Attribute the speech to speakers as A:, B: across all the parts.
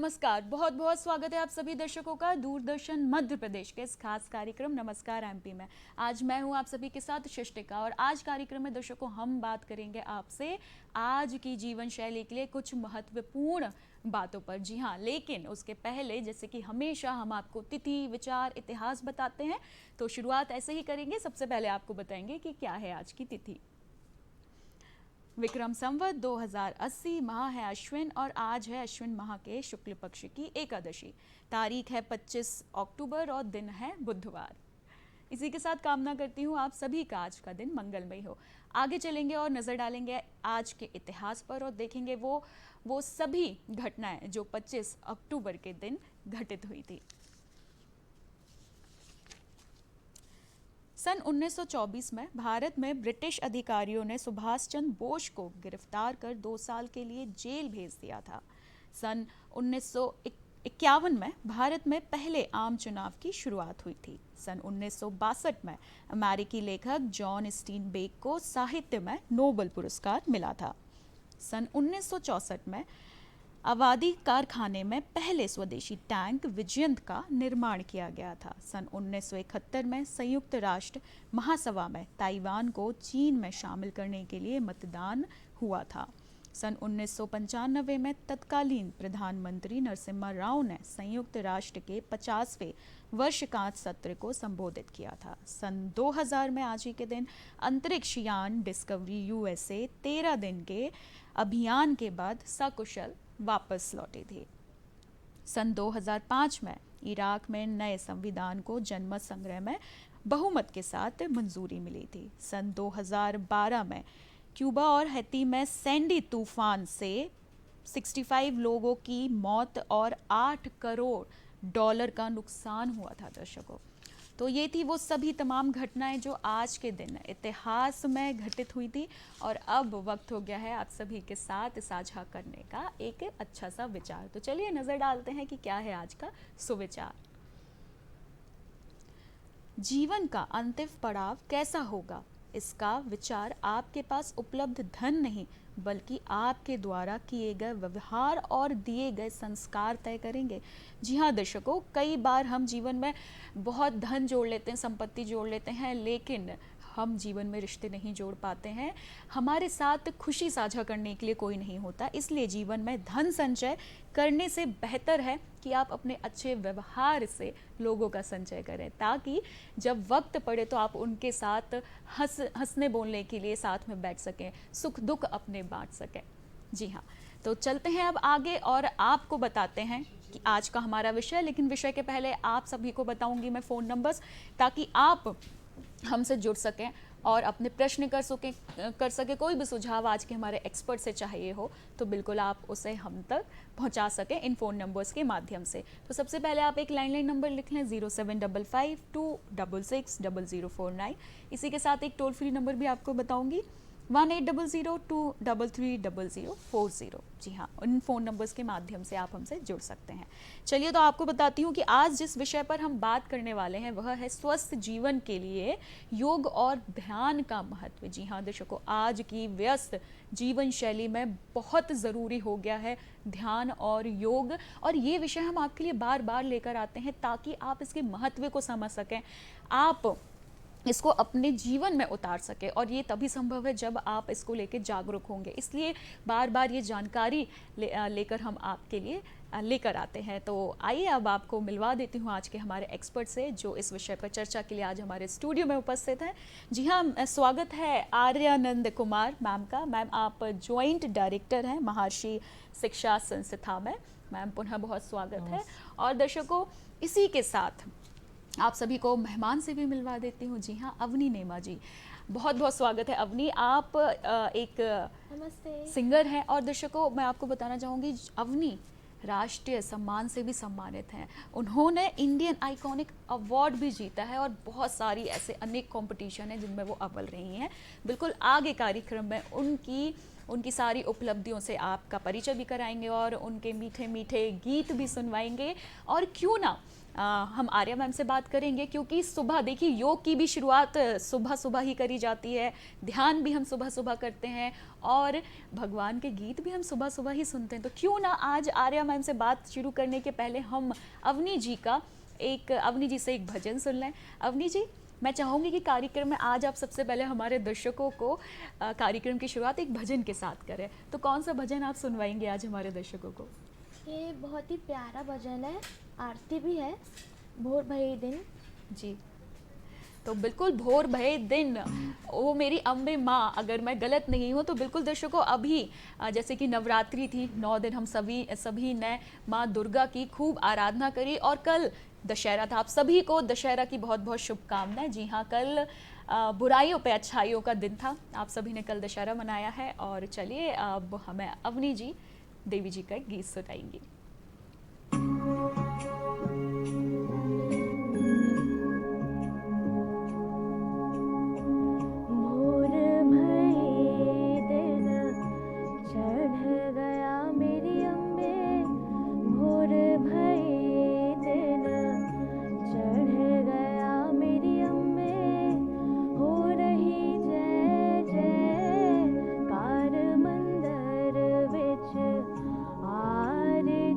A: नमस्कार, बहुत बहुत स्वागत है आप सभी दर्शकों का दूरदर्शन मध्य प्रदेश के इस खास कार्यक्रम नमस्कार एमपी में। आज मैं हूं आप सभी के साथ शिष्टिका और आज कार्यक्रम में दर्शकों हम बात करेंगे आपसे आज की जीवन शैली के लिए कुछ महत्वपूर्ण बातों पर। जी हाँ, लेकिन उसके पहले जैसे कि हमेशा हम आपको तिथि, विचार, इतिहास बताते हैं, तो शुरुआत ऐसे ही करेंगे। सबसे पहले आपको बताएंगे कि क्या है आज की तिथि। विक्रम संवत 2080, माह है अश्विन और आज है अश्विन माह के शुक्ल पक्ष की एकादशी। तारीख है 25 अक्टूबर और दिन है बुधवार। इसी के साथ कामना करती हूँ आप सभी का आज का दिन मंगलमय हो। आगे चलेंगे और नज़र डालेंगे आज के इतिहास पर और देखेंगे वो सभी घटनाएं जो 25 अक्टूबर के दिन घटित हुई थी। सन 1924 में भारत में ब्रिटिश अधिकारियों ने सुभाष चंद्र बोस को गिरफ्तार कर 2 साल के लिए जेल भेज दिया था। सन 1951 में भारत में पहले आम चुनाव की शुरुआत हुई थी। सन 1962 में अमेरिकी लेखक जॉन स्टीनबेक को साहित्य में नोबेल पुरस्कार मिला था। सन 1964 में आबादी कारखाने में पहले स्वदेशी टैंक विजयंत का निर्माण किया गया था। सन 1971 में संयुक्त राष्ट्र महासभा में ताइवान को चीन में शामिल करने के लिए मतदान हुआ था। सन 1995 में तत्कालीन प्रधानमंत्री नरसिम्हा राव ने संयुक्त राष्ट्र के 50वें वर्षगांठ सत्र को संबोधित किया था। सन 2000 में आज ही के दिन अंतरिक्ष यान डिस्कवरी यूएसए 13 दिन के अभियान के बाद सकुशल वापस लौटी थी। सन 2005 में इराक में नए संविधान को जनमत संग्रह में बहुमत के साथ मंजूरी मिली थी। सन 2012 में क्यूबा और हैती में सैंडी तूफान से 65 लोगों की मौत और $8 करोड़ का नुकसान हुआ था दर्शकों। तो ये थी वो सभी तमाम घटनाएं जो आज के दिन इतिहास में घटित हुई थी और अब वक्त हो गया है आप सभी के साथ साझा करने का एक अच्छा सा विचार। तो चलिए नजर डालते हैं कि क्या है आज का सुविचार। जीवन का अंतिम पड़ाव कैसा होगा, इसका विचार आपके पास उपलब्ध धन नहीं बल्कि आपके द्वारा किए गए व्यवहार और दिए गए संस्कार तय करेंगे। जी हाँ दर्शकों, कई बार हम जीवन में बहुत धन जोड़ लेते हैं, संपत्ति जोड़ लेते हैं, लेकिन हम जीवन में रिश्ते नहीं जोड़ पाते हैं। हमारे साथ खुशी साझा करने के लिए कोई नहीं होता। इसलिए जीवन में धन संचय करने से बेहतर है कि आप अपने अच्छे व्यवहार से लोगों का संचय करें, ताकि जब वक्त पड़े तो आप उनके साथ हंसने बोलने के लिए साथ में बैठ सकें, सुख दुख अपने बांट सकें। जी हाँ, तो चलते हैं अब आगे और आपको बताते हैं कि आज का हमारा विषय। लेकिन विषय के पहले आप सभी को बताऊंगी मैं फ़ोन नंबर्स, ताकि आप हमसे जुड़ सकें और अपने प्रश्न कर सके। कोई भी सुझाव आज के हमारे एक्सपर्ट से चाहिए हो तो बिल्कुल आप उसे हम तक पहुंचा सकें इन फ़ोन नंबर्स के माध्यम से। तो सबसे पहले आप एक लैंडलाइन नंबर लिख लें 0755-266-0049। इसी के साथ एक टोल फ्री नंबर भी आपको बताऊंगी 1800-233-0040। जी हाँ, उन फ़ोन नंबर्स के माध्यम से आप हमसे जुड़ सकते हैं। चलिए तो आपको बताती हूँ कि आज जिस विषय पर हम बात करने वाले हैं वह है स्वस्थ जीवन के लिए योग और ध्यान का महत्व। जी हाँ दर्शकों, आज की व्यस्त जीवन शैली में बहुत ज़रूरी हो गया है ध्यान और योग, और ये विषय हम आपके लिए बार बार लेकर आते हैं ताकि आप इसके महत्व को समझ सकें, आप इसको अपने जीवन में उतार सके, और ये तभी संभव है जब आप इसको लेकर जागरूक होंगे। इसलिए बार बार ये जानकारी लेकर हम आपके लिए लेकर आते हैं। तो आइए अब आपको मिलवा देती हूँ आज के हमारे एक्सपर्ट से जो इस विषय पर चर्चा के लिए आज हमारे स्टूडियो में उपस्थित हैं। जी हाँ, स्वागत है आर्यानंद कुमार मैम का। मैम आप ज्वाइंट डायरेक्टर हैं महर्षि शिक्षा संस्था में। मैम पुनः बहुत स्वागत है। और दर्शकों, इसी के साथ आप सभी को मेहमान से भी मिलवा देती हूँ। जी हाँ, अवनी नेमा जी, बहुत बहुत स्वागत है। अवनी, आप एक
B: नमस्ते
A: सिंगर हैं और दर्शकों मैं आपको बताना चाहूँगी अवनी राष्ट्रीय सम्मान से भी सम्मानित हैं। उन्होंने इंडियन आइकॉनिक अवार्ड भी जीता है और बहुत सारी ऐसे अनेक कंपटीशन हैं जिनमें वो अव्वल रही हैं। बिल्कुल आगे कार्यक्रम में उनकी सारी उपलब्धियों से आपका परिचय भी कराएंगे और उनके मीठे मीठे गीत भी सुनवाएंगे। और क्यों ना हम आर्या मैम से बात करेंगे, क्योंकि सुबह देखिए योग की भी शुरुआत सुबह सुबह ही करी जाती है, ध्यान भी हम सुबह सुबह करते हैं और भगवान के गीत भी हम सुबह सुबह ही सुनते हैं। तो क्यों ना आज आर्या मैम से बात शुरू करने के पहले हम अवनी जी से एक भजन सुन लें। अवनी जी, मैं चाहूँगी कि कार्यक्रम में आज आप सबसे पहले हमारे दर्शकों को कार्यक्रम की शुरुआत एक भजन के साथ करें। तो कौन सा भजन आप सुनवाएंगे आज हमारे दर्शकों को?
B: ये बहुत ही प्यारा भजन है, आरती भी है, भोर भये दिन।
A: जी, तो बिल्कुल भोर भये दिन, ओ मेरी अम्बे माँ, अगर मैं गलत नहीं हूँ तो बिल्कुल दर्शकों अभी जैसे कि नवरात्रि थी, 9 दिन हम सभी ने माँ दुर्गा की खूब आराधना करी और कल दशहरा था। आप सभी को दशहरा की बहुत बहुत शुभकामनाएं। जी हाँ, कल बुराइयों पे अच्छाइयों का दिन था, आप सभी ने कल दशहरा मनाया है। और चलिए अब हमें अवनी जी देवी जी का एक गीत सुनाएंगी।
B: आरती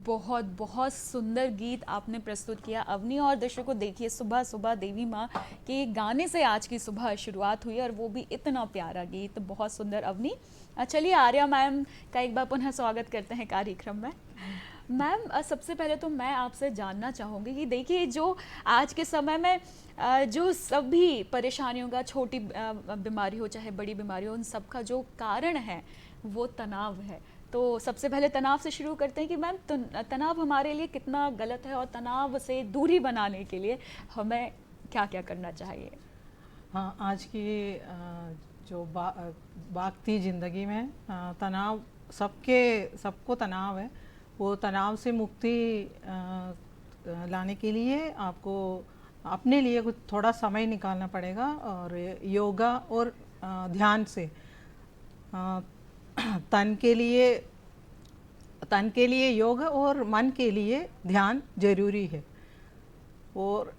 A: बहुत बहुत सुंदर गीत आपने प्रस्तुत किया अवनी। और दर्शकों देखिए, सुबह सुबह देवी माँ के गाने से आज की सुबह शुरुआत हुई और वो भी इतना प्यारा गीत, बहुत सुंदर अवनी। चलिए आर्या मैम का एक बार पुनः स्वागत करते हैं कार्यक्रम में। मैम सबसे पहले तो मैं आपसे जानना चाहूँगी कि देखिए, जो आज के समय में जो सभी परेशानियों का, छोटी बीमारी हो चाहे बड़ी बीमारी हो, उन सब का जो कारण है वो तनाव है। तो सबसे पहले तनाव से शुरू करते हैं कि मैम तनाव हमारे लिए कितना गलत है और तनाव से दूरी बनाने के लिए हमें क्या क्या करना चाहिए?
C: हाँ, आज की जो भागती ज़िंदगी में तनाव सबको तनाव है। वो तनाव से मुक्ति लाने के लिए आपको अपने लिए कुछ थोड़ा समय निकालना पड़ेगा, और योगा और ध्यान से तन के लिए योग और मन के लिए ध्यान जरूरी है। और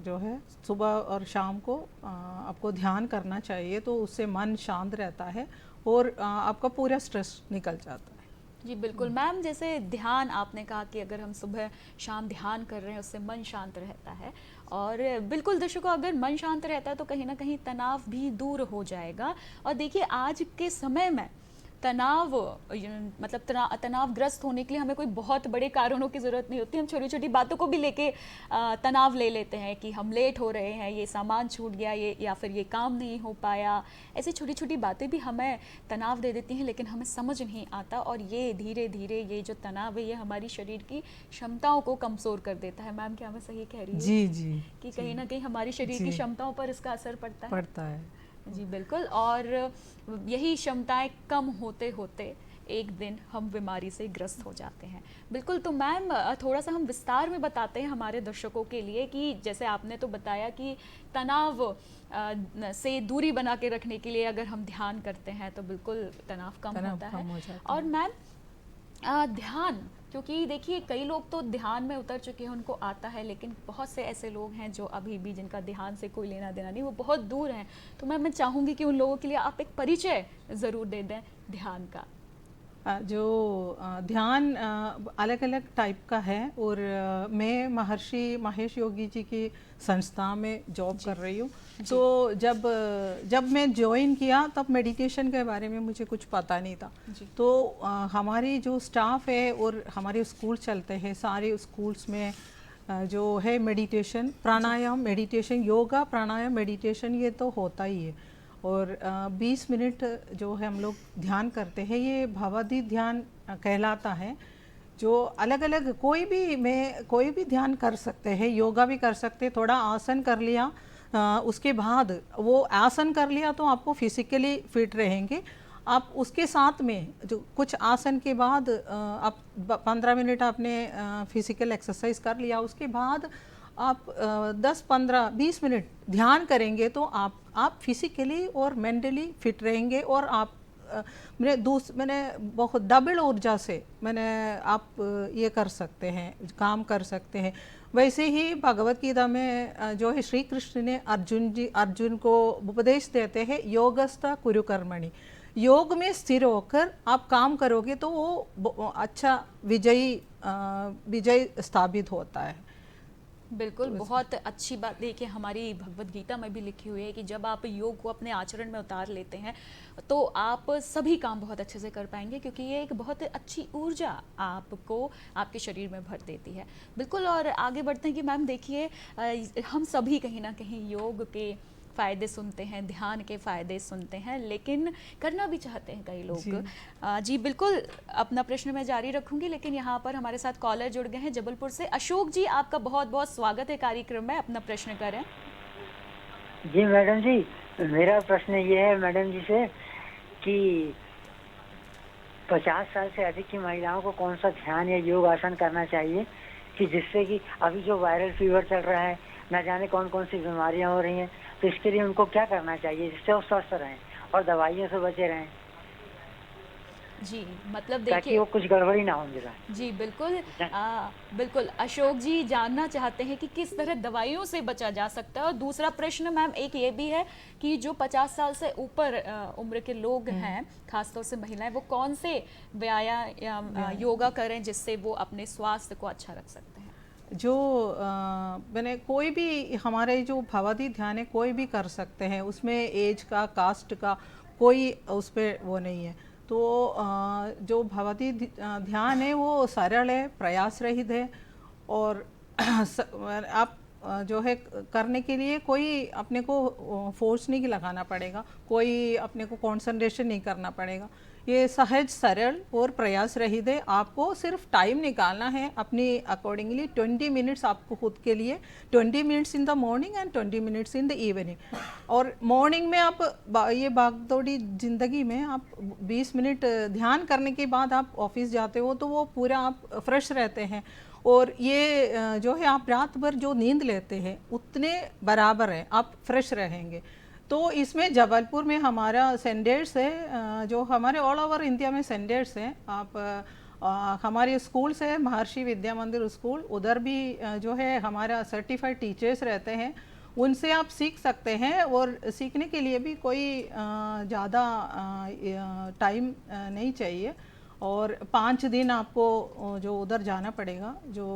C: जो है सुबह और शाम को आपको ध्यान करना चाहिए, तो उससे मन शांत रहता है और आपका पूरा स्ट्रेस निकल जाता है।
A: जी बिल्कुल मैम, जैसे ध्यान आपने कहा कि अगर हम सुबह शाम ध्यान कर रहे हैं उससे मन शांत रहता है, और बिल्कुल दर्शकों, अगर मन शांत रहता है तो कहीं ना कहीं तनाव भी दूर हो जाएगा। और देखिए, आज के समय में तनाव मतलब तनावग्रस्त होने के लिए हमें कोई बहुत बड़े कारणों की ज़रूरत नहीं होती। हम छोटी छोटी बातों को भी लेके तनाव ले लेते हैं कि हम लेट हो रहे हैं, ये सामान छूट गया, ये या फिर ये काम नहीं हो पाया। ऐसी छोटी छोटी बातें भी हमें तनाव दे देती हैं, लेकिन हमें समझ नहीं आता, और ये धीरे धीरे ये जो तनाव है ये हमारी शरीर की क्षमताओं को कमज़ोर कर देता है। मैम क्या मैं सही कह रही हूँ?
C: जी जी,
A: कि कहीं ना कहीं हमारी शरीर की क्षमताओं पर इसका असर पड़ता है। जी बिल्कुल। और यही क्षमताएं कम होते होते एक दिन हम बीमारी से ग्रस्त हो जाते हैं। बिल्कुल। तो मैम थोड़ा सा हम विस्तार में बताते हैं हमारे दर्शकों के लिए कि जैसे आपने तो बताया कि तनाव से दूरी बना के रखने के लिए अगर हम ध्यान करते हैं तो बिल्कुल तनाव कम होता है। और मैम ध्यान, क्योंकि देखिए कई लोग तो ध्यान में उतर चुके हैं, उनको आता है, लेकिन बहुत से ऐसे लोग हैं जो अभी भी जिनका ध्यान से कोई लेना देना नहीं, वो बहुत दूर हैं। तो मैं चाहूँगी कि उन लोगों के लिए आप एक परिचय ज़रूर दे दें ध्यान का।
C: जो ध्यान अलग अलग टाइप का है, और मैं महर्षि महेश योगी जी की संस्था में जॉब कर रही हूँ। तो जब मैं ज्वाइन किया तब मेडिटेशन के बारे में मुझे कुछ पता नहीं था। तो हमारी जो स्टाफ है और हमारे स्कूल चलते हैं, सारे स्कूल्स में जो है मेडिटेशन, प्राणायाम, मेडिटेशन, योगा, प्राणायाम, मेडिटेशन, ये तो होता ही है। और 20 मिनट जो है हम लोग ध्यान करते हैं, ये भवादी ध्यान कहलाता है। जो अलग अलग कोई भी ध्यान कर सकते हैं, योगा भी कर सकते हैं, थोड़ा आसन कर लिया, उसके बाद वो आसन कर लिया तो आपको फिजिकली फिट रहेंगे। आप उसके साथ में जो कुछ आसन के बाद आप 15 मिनट आपने फिजिकल एक्सरसाइज कर लिया, उसके बाद आप 10-15-20 मिनट ध्यान करेंगे तो आप फिजिकली और मेंटली फिट रहेंगे। और आप मैंने बहुत डबल ऊर्जा से आप ये कर सकते हैं, काम कर सकते हैं। वैसे ही भगवत गीता में जो है श्री कृष्ण ने अर्जुन को उपदेश देते हैं, योगस्थ कुरु कर्मणि। योग में स्थिर होकर आप काम करोगे तो वो अच्छा विजय स्थापित होता है।
A: बिल्कुल, बहुत अच्छी बात। देखिए हमारी भगवत गीता में भी लिखी हुई है कि जब आप योग को अपने आचरण में उतार लेते हैं तो आप सभी काम बहुत अच्छे से कर पाएंगे, क्योंकि ये एक बहुत अच्छी ऊर्जा आपको आपके शरीर में भर देती है। बिल्कुल। और आगे बढ़ते हैं कि मैम देखिए, हम सभी कहीं ना कहीं योग के फ़ायदे सुनते हैं, ध्यान के फ़ायदे सुनते हैं, लेकिन करना भी चाहते हैं कई लोग। जी बिल्कुल, अपना प्रश्न मैं जारी रखूंगी, लेकिन यहाँ पर हमारे साथ कॉलर जुड़ गए हैं जबलपुर से। अशोक जी, आपका बहुत बहुत स्वागत है कार्यक्रम में, अपना प्रश्न करें।
D: जी मैडम जी, मेरा प्रश्न ये है मैडम जी से कि 50 साल से अधिक की महिलाओं को कौन सा ध्यान या योग आसन करना चाहिए कि जिससे कि अभी जो वायरल फीवर चल रहा है, न जाने कौन कौन सी बीमारियां हो रही हैं, तो इसके लिए उनको क्या करना चाहिए जिससे वो स्वस्थ रहें और दवाइयों से बचे रहें?
A: जी, मतलब
D: ताकि
A: देखिए
D: वो कुछ गड़बड़ी ना हो मेरा।
A: जी, बिल्कुल बिल्कुल अशोक जी जानना चाहते हैं कि किस तरह दवाइयों से बचा जा सकता है। और दूसरा प्रश्न मैम एक ये भी है कि जो 50 साल से ऊपर उम्र के लोग हैं, खासतौर से महिलाएं, वो कौन से व्यायाम योगा करें जिससे वो अपने स्वास्थ्य को अच्छा रख सकते हैं?
C: जो मैंने कोई भी हमारे जो भवदी ध्यान है कोई भी कर सकते हैं, उसमें एज का कास्ट का कोई उस पर वो नहीं है। तो जो भवदी ध्यान है वो सरल है, प्रयास रहित है, और आप जो है करने के लिए कोई अपने को फोर्स नहीं लगाना पड़ेगा, कोई अपने को कंसंट्रेशन नहीं करना पड़ेगा। ये सहज सरल और प्रयास रहित है। आपको सिर्फ टाइम निकालना है अपनी अकॉर्डिंगली। 20 मिनट्स आपको खुद के लिए, 20 minutes in the morning and 20 minutes in the evening. और मॉर्निंग में आप ये भागदौड़ी ज़िंदगी में आप 20 मिनट ध्यान करने के बाद आप ऑफिस जाते हो तो वो पूरा आप फ्रेश रहते हैं। और ये जो है आप रात भर जो नींद लेते हैं उतने बराबर है, आप फ्रेश रहेंगे। तो इसमें जबलपुर में हमारा सेंटर्स है, जो हमारे ऑल ओवर इंडिया में सेंटर्स हैं। आप हमारे स्कूल से महर्षि विद्या मंदिर स्कूल, उधर भी जो है हमारा सर्टिफाइड टीचर्स रहते हैं, उनसे आप सीख सकते हैं। और सीखने के लिए भी कोई ज़्यादा टाइम नहीं चाहिए। और 5 दिन आपको जो उधर जाना पड़ेगा, जो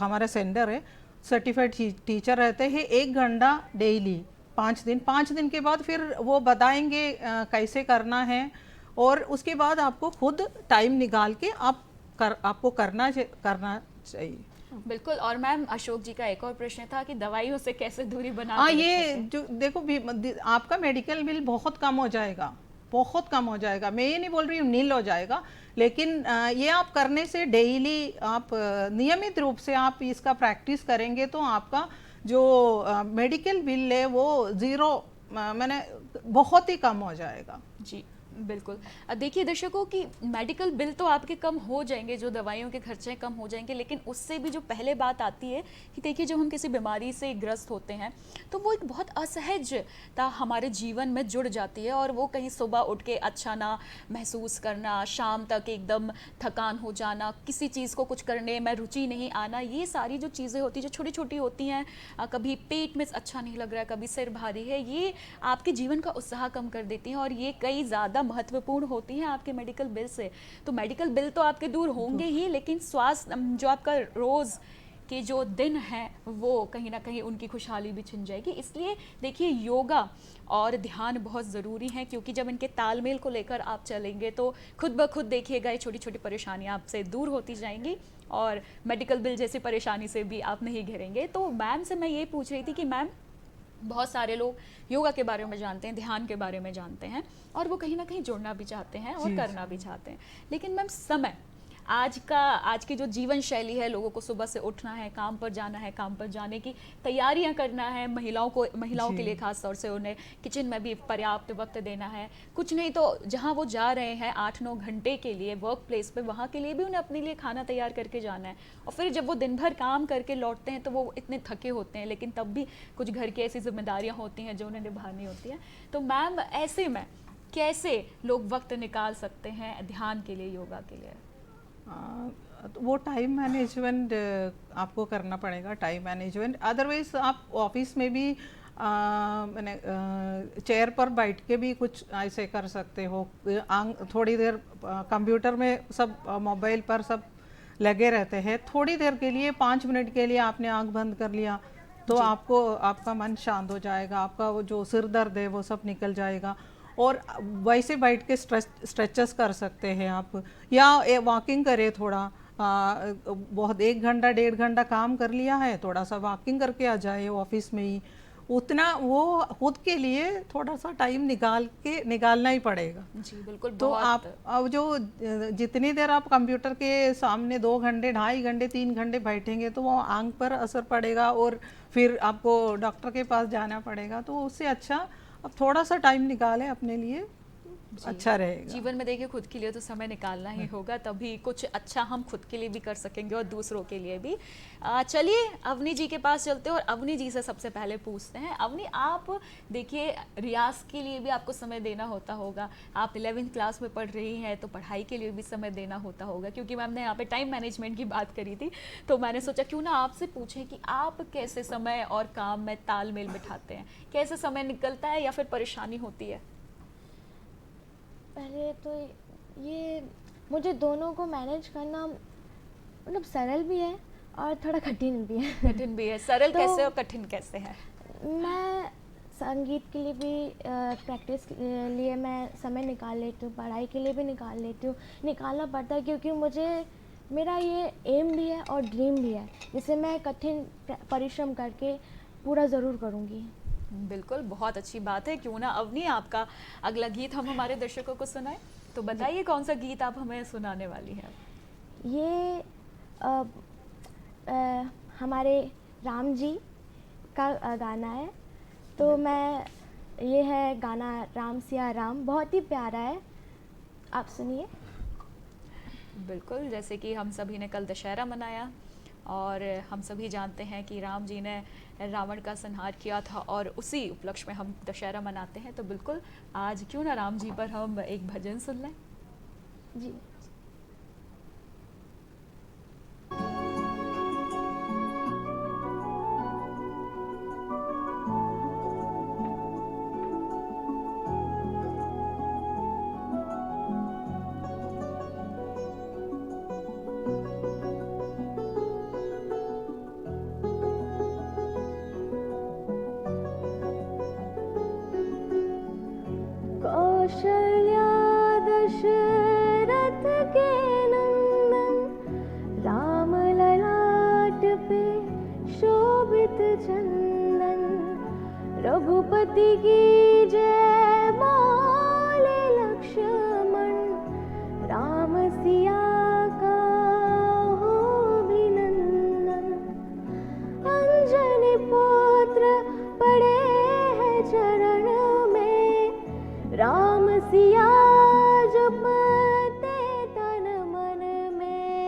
C: हमारा सेंटर है, सर्टिफाइड टीचर रहते हैं, 1 घंटा डेली 5 दिन के बाद फिर वो बताएंगे कैसे करना है। और उसके बाद आपको खुद टाइम निकाल के आपको करना चाहिए।
A: बिल्कुल। और मैम अशोक जी का एक और प्रश्न था कि दवाइयों से कैसे दूरी बना
C: हाँ,
A: के रख
C: ये
A: सकते हैं?
C: जो देखो आपका मेडिकल बिल बहुत कम हो जाएगा, बहुत कम हो जाएगा। मैं ये नहीं बोल रही हूँ नील हो जाएगा, लेकिन ये आप करने से डेली आप नियमित रूप से आप इसका प्रैक्टिस करेंगे तो आपका जो मेडिकल बिल है वो ज़ीरो मैंने बहुत ही कम हो जाएगा।
A: जी बिल्कुल। देखिए दर्शकों कि मेडिकल बिल तो आपके कम हो जाएंगे, जो दवाइयों के खर्चे कम हो जाएंगे, लेकिन उससे भी जो पहले बात आती है कि देखिए जब हम किसी बीमारी से ग्रस्त होते हैं तो वो एक बहुत असहजता हमारे जीवन में जुड़ जाती है। और वो कहीं सुबह उठ के अच्छा ना महसूस करना, शाम तक एकदम थकान हो जाना, किसी चीज़ को कुछ करने में रुचि नहीं आना, ये सारी जो चीज़ें होती हैं जो छोटी छोटी होती हैं, कभी पेट में अच्छा नहीं लग रहा है, कभी सिर भारी है, ये आपके जीवन का उत्साह कम कर देती हैं। और ये कई ज़्यादा महत्वपूर्ण होती हैं आपके मेडिकल बिल से। तो मेडिकल बिल तो आपके दूर होंगे ही, लेकिन स्वास्थ्य जो आपका रोज़ के जो दिन हैं वो कहीं ना कहीं उनकी खुशहाली भी छिन जाएगी। इसलिए देखिए योगा और ध्यान बहुत ज़रूरी हैं, क्योंकि जब इनके तालमेल को लेकर आप चलेंगे तो खुद ब खुद देखिएगा ये छोटी छोटी परेशानियां आपसे दूर होती जाएंगी और मेडिकल बिल जैसी परेशानी से भी आप नहीं घिरेंगे। तो मैम से मैं ये पूछ रही थी कि मैम बहुत सारे लोग योगा के बारे में जानते हैं, ध्यान के बारे में जानते हैं, और वो कहीं ना कहीं जुड़ना भी चाहते हैं और करना भी चाहते हैं, लेकिन मैम समय आज की जो जीवन शैली है, लोगों को सुबह से उठना है, काम पर जाना है, काम पर जाने की तैयारियां करना है, महिलाओं के लिए खास तौर से उन्हें किचन में भी पर्याप्त वक्त देना है, कुछ नहीं तो जहां वो जा रहे हैं 8-9 घंटे के लिए वर्क प्लेस पे, वहां के लिए भी उन्हें अपने लिए खाना तैयार करके जाना है। और फिर जब वो दिन भर काम करके लौटते हैं तो वो इतने थके होते हैं, लेकिन तब भी कुछ घर की ऐसी जिम्मेदारियां होती हैं जो उन्हें निभानी होती हैं। तो मैम ऐसे में कैसे लोग वक्त निकाल सकते हैं ध्यान के लिए, योगा के लिए?
C: तो वो टाइम मैनेजमेंट आपको करना पड़ेगा, टाइम मैनेजमेंट। अदरवाइज आप ऑफिस में भी मैंने चेयर पर बैठ के भी कुछ ऐसे कर सकते हो। थोड़ी देर कंप्यूटर में सब मोबाइल पर सब लगे रहते हैं, थोड़ी देर के लिए 5 मिनट के लिए आपने आंख बंद कर लिया तो आपका मन शांत हो जाएगा, आपका वो जो सिर दर्द है वो सब निकल जाएगा। और वैसे बैठ के स्ट्रेचेस कर सकते हैं आप, या वॉकिंग करें थोड़ा। बहुत 1 घंटा 1.5 घंटा काम कर लिया है, थोड़ा सा वॉकिंग करके आ जाए ऑफिस में ही। उतना वो खुद के लिए थोड़ा सा टाइम निकालना ही पड़ेगा।
A: जी बिल्कुल।
C: तो आप अब जो जितनी देर आप कंप्यूटर के सामने 2 घंटे 2.5 घंटे 3 घंटे बैठेंगे तो वो आंख पर असर पड़ेगा और फिर आपको डॉक्टर के पास जाना पड़ेगा। तो उससे अच्छा अब थोड़ा सा टाइम निकालें अपने लिए, अच्छा रहेगा।
A: जीवन में देखिए खुद के लिए तो समय निकालना ही होगा, तभी कुछ अच्छा हम खुद के लिए भी कर सकेंगे और दूसरों के लिए भी। चलिए अवनी जी के पास चलते हैं और अवनी जी से सबसे पहले पूछते हैं। अवनी, आप देखिए रियाज के लिए भी आपको समय देना होता होगा, आप 11वीं क्लास में पढ़ रही हैं तो पढ़ाई के लिए भी समय देना होता होगा, क्योंकि मैम ने यहाँ पे टाइम मैनेजमेंट की बात करी थी, तो मैंने सोचा क्यों ना आपसे पूछें कि आप कैसे समय और काम में तालमेल बिठाते हैं, कैसे समय निकलता है या फिर परेशानी होती है?
B: पहले तो ये मुझे दोनों को मैनेज करना मतलब सरल भी है और थोड़ा कठिन भी है।
A: कठिन भी है। सरल
B: तो
A: कैसे और कठिन कैसे है?
B: मैं संगीत के लिए भी प्रैक्टिस लिए मैं समय निकाल लेती हूँ, पढ़ाई के लिए भी निकाल लेती हूँ, निकालना पड़ता है क्योंकि मुझे मेरा ये एम भी है और ड्रीम भी है, जिसे मैं कठिन परिश्रम करके पूरा ज़रूर करूँगी।
A: बिल्कुल, बहुत अच्छी बात है। क्यों ना अवनी आपका अगला गीत हम हमारे दर्शकों को सुनाएं, तो बताइए कौन सा गीत आप हमें सुनाने वाली हैं?
B: ये हमारे राम जी का गाना है, तो मैं ये है गाना राम सिया राम, बहुत ही प्यारा है, आप सुनिए।
A: बिल्कुल, जैसे कि हम सभी ने कल दशहरा मनाया और हम सभी जानते हैं कि राम जी ने रावण का संहार किया था और उसी उपलक्ष्य में हम दशहरा मनाते हैं, तो बिल्कुल आज क्यों ना राम जी पर हम एक भजन सुन लें।
B: जी। कौशल्या दशरथ के नंदन, राम ललाट पे शोभित चंदन, रघुपति की जय बोले लक्ष्मण, राम सिया का हो अभिनंदन। अंजनी पुत्र पड़े हैं चरण में, राम सिया जपते तन मन में,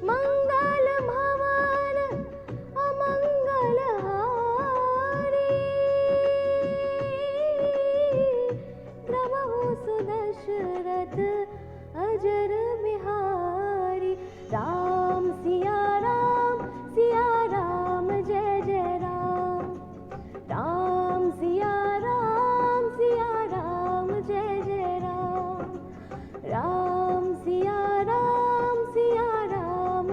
B: मंगल भवन अमंगल हारी, प्रभु सुदशरथ अजर बिहारी। राम सिया राम जय जय राम, राम सिया राम जय जय राम, राम सिया राम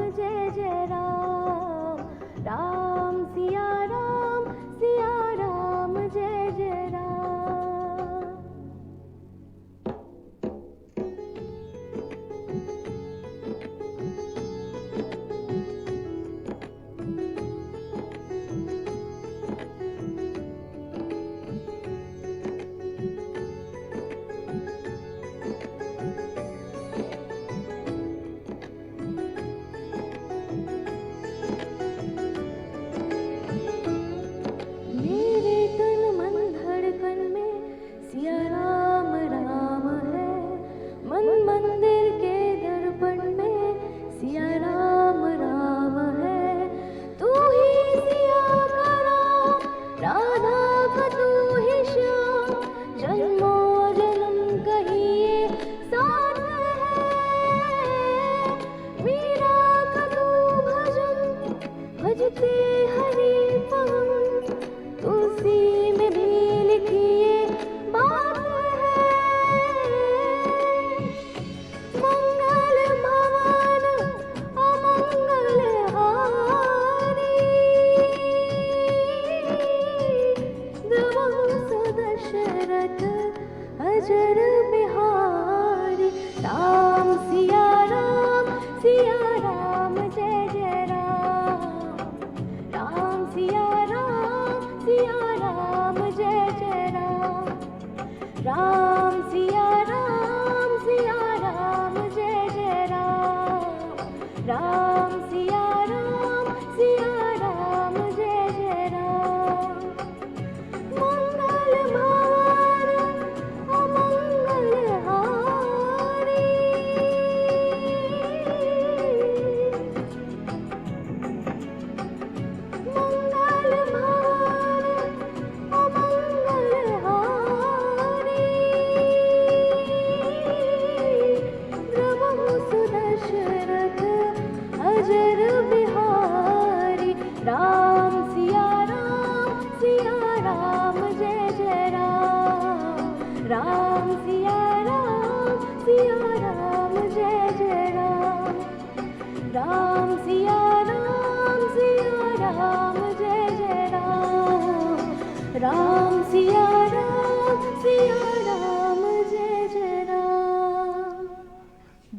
B: जय जय राम, राम सिया राम जय जय राम।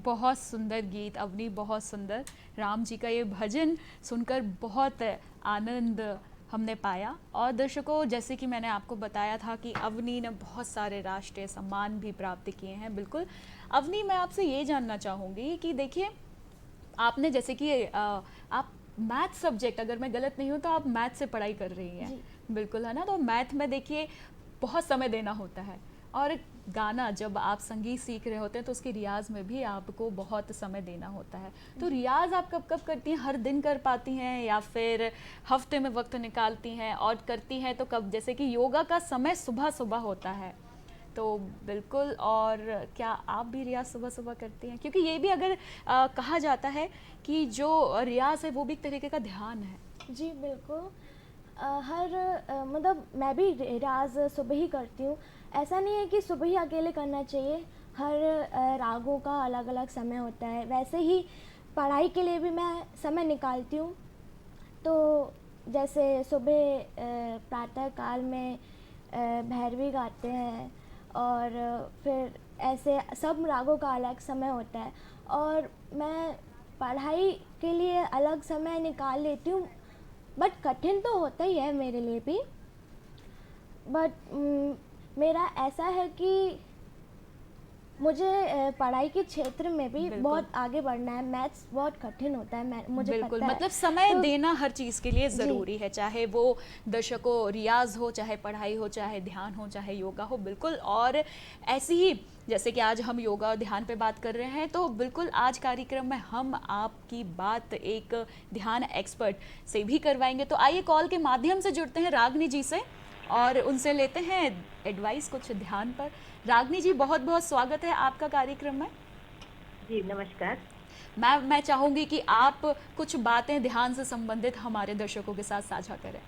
A: बहुत सुंदर गीत अवनी, बहुत सुंदर। राम जी का ये भजन सुनकर बहुत आनंद हमने पाया। और दर्शकों, जैसे कि मैंने आपको बताया था कि अवनी ने बहुत सारे राष्ट्रीय सम्मान भी प्राप्त किए हैं। बिल्कुल अवनी, मैं आपसे ये जानना चाहूँगी कि देखिए, आपने जैसे कि आप मैथ सब्जेक्ट, अगर मैं गलत नहीं हूँ तो आप मैथ से पढ़ाई कर रही हैं, बिल्कुल है ना? तो मैथ में देखिए बहुत समय देना होता है, और गाना जब आप संगीत सीख रहे होते हैं तो उसके रियाज में भी आपको बहुत समय देना होता है। तो रियाज आप कब कब करती हैं? हर दिन कर पाती हैं या फिर हफ्ते में वक्त निकालती हैं? और करती हैं तो कब? जैसे कि योगा का समय सुबह सुबह होता है, तो बिल्कुल। और क्या आप भी रियाज सुबह सुबह करती हैं? क्योंकि ये भी अगर कहा जाता है कि जो रियाज है वो भी एक तरीके का ध्यान है।
B: जी बिल्कुल। मतलब मैं भी रियाज सुबह ही करती हूँ। ऐसा नहीं है कि सुबह ही अकेले करना चाहिए, हर रागों का अलग अलग समय होता है। वैसे ही पढ़ाई के लिए भी मैं समय निकालती हूँ। तो जैसे सुबह प्रातः काल में भैरवी गाते हैं, और फिर ऐसे सब रागों का अलग समय होता है। और मैं पढ़ाई के लिए अलग समय निकाल लेती हूँ, बट कठिन तो होता ही है मेरे लिए भी। बट मेरा ऐसा है कि मुझे पढ़ाई के क्षेत्र में भी
A: बिल्कुल।
B: बहुत आगे बढ़ना है। मैथ्स बहुत कठिन होता है, मुझे
A: बिल्कुल,
B: पता है।
A: मतलब समय
B: तो
A: देना हर चीज़ के लिए ज़रूरी है, चाहे वो दर्शकों रियाज हो, चाहे पढ़ाई हो, चाहे ध्यान हो, चाहे योगा हो। बिल्कुल। और ऐसी ही जैसे कि आज हम योगा और ध्यान पे बात कर रहे हैं, तो बिल्कुल आज कार्यक्रम में हम आपकी बात एक ध्यान एक्सपर्ट से भी करवाएंगे। तो आइए कॉल के माध्यम से जुड़ते हैं रागनी जी से और उनसे लेते हैं एडवाइस कुछ ध्यान पर। रागनी जी, बहुत बहुत स्वागत है आपका कार्यक्रम में।
E: जी नमस्कार।
A: मैं चाहूँगी कि आप कुछ बातें ध्यान से संबंधित हमारे दर्शकों के साथ साझा करें।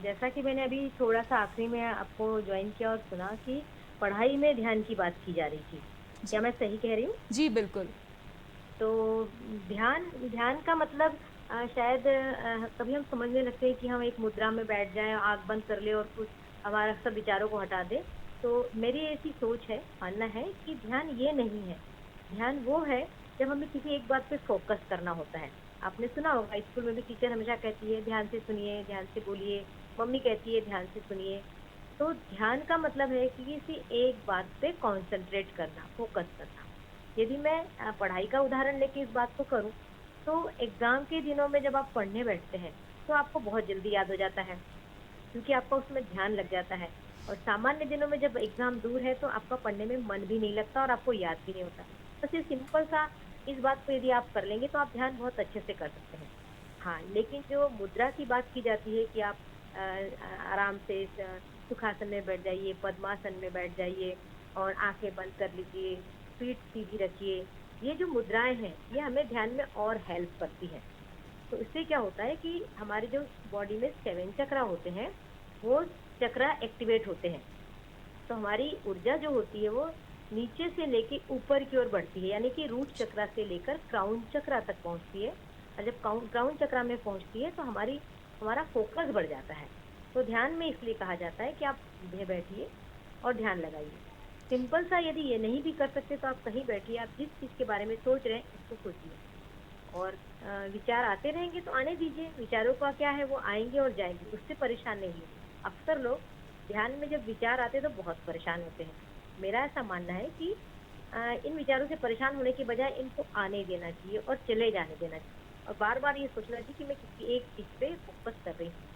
E: जैसा कि मैंने अभी थोड़ा सा आखिरी में आपको ज्वाइन किया और सुना कि पढ़ाई में ध्यान की बात की जा रही थी, क्या मैं सही कह रही हूँ?
A: जी बिल्कुल।
E: तो ध्यान ध्यान का मतलब शायद कभी हम समझने लगते हैं कि हम एक मुद्रा में बैठ जाएं, आंख बंद कर ले और कुछ हमारा सब विचारों को हटा दे। तो मेरी ऐसी सोच है, मानना है कि ध्यान ये नहीं है। ध्यान वो है जब हमें किसी एक बात पे फोकस करना होता है। आपने सुना होगा, स्कूल में भी टीचर हमेशा कहती है ध्यान से सुनिए, ध्यान से बोलिए, मम्मी कहती है ध्यान से सुनिए। तो ध्यान का मतलब है कि किसी एक बात पे कंसंट्रेट करना, फोकस करना। यदि मैं पढ़ाई का उदाहरण लेके इस बात को करूं, तो एग्जाम के दिनों में जब आप पढ़ने बैठते हैं तो आपको बहुत जल्दी याद हो जाता है, क्योंकि आपका उसमें ध्यान लग जाता है। और सामान्य दिनों में जब एग्जाम दूर है तो आपका पढ़ने में मन भी नहीं लगता और आपको याद भी नहीं होता। बस ये सिंपल सा इस बात को यदि आप कर लेंगे तो आप ध्यान बहुत अच्छे से कर सकते हैं। हाँ, लेकिन जो मुद्रा की बात की जाती है कि आप आराम से सुखासन में बैठ जाइए, पद्मासन में बैठ जाइए और आंखें बंद कर लीजिए, पीठ सीधी रखिए, ये जो मुद्राएं हैं ये हमें ध्यान में और हेल्प करती है। तो इससे क्या होता है कि हमारे जो बॉडी में 7 चक्रा होते हैं वो चक्रा एक्टिवेट होते हैं। तो हमारी ऊर्जा जो होती है वो नीचे से लेके ऊपर की ओर बढ़ती है, यानी कि रूट चक्रा से लेकर क्राउन चक्रा तक पहुंचती है। और जब क्राउन चक्रा में पहुंचती है तो हमारा फोकस बढ़ जाता है। तो ध्यान में इसलिए कहा जाता है कि आप सीधे बैठिए और ध्यान लगाइए। सिंपल सा, यदि ये नहीं भी कर सकते तो आप कहीं बैठिए, आप जिस चीज़ के बारे में सोच रहे हैं उसको सोचिए। और विचार आते रहेंगे तो आने दीजिए, विचारों का क्या है, वो आएंगे और जाएंगे, उससे परेशान नहीं होंगे। अक्सर लोग ध्यान में जब विचार आते तो बहुत परेशान होते हैं। मेरा ऐसा मानना है कि इन विचारों से परेशान होने के बजाय इनको आने देना चाहिए और चले जाने देना चाहिए, और बार बार ये सोचना चाहिए कि मैं किसी एक चीज़ पे फोकस कर रही हूँ,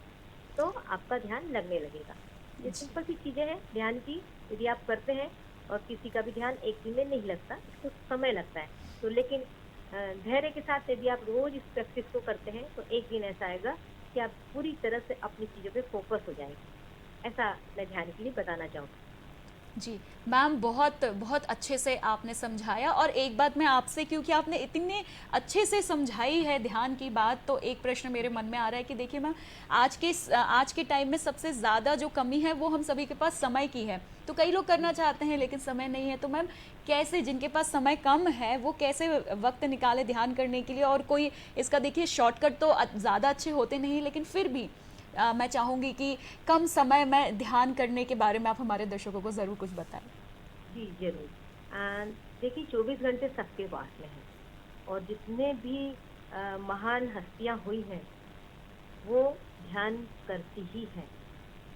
E: तो आपका ध्यान लगने लगेगा। ये सिंपल सी चीज़ें हैं ध्यान की, यदि आप करते हैं। और किसी का भी ध्यान एक दिन में नहीं लगता, इसको समय लगता है। तो लेकिन धैर्य के साथ यदि आप रोज इस प्रैक्टिस को करते हैं तो एक दिन ऐसा आएगा कि आप पूरी तरह से अपनी चीज़ों पे फोकस हो जाएंगे। ऐसा मैं ध्यान के लिए बताना चाहूँगी।
A: जी मैम, बहुत बहुत अच्छे से आपने समझाया। और एक बात मैं आपसे, क्योंकि आपने इतने अच्छे से समझाई है ध्यान की बात, तो एक प्रश्न मेरे मन में आ रहा है कि देखिए मैम, आज के टाइम में सबसे ज़्यादा जो कमी है वो हम सभी के पास समय की है। तो कई लोग करना चाहते हैं लेकिन समय नहीं है। तो मैम, कैसे जिनके पास समय कम है वो कैसे वक्त निकाले ध्यान करने के लिए? और कोई इसका देखिए शॉर्टकट तो ज़्यादा अच्छे होते नहीं, लेकिन फिर भी मैं चाहूँगी कि कम समय में ध्यान करने के बारे में आप हमारे दर्शकों को ज़रूर कुछ बताएं।
E: जी जरूर। देखिए 24 घंटे सबके पास में है, और जितने भी महान हस्तियां हुई हैं वो ध्यान करती ही हैं।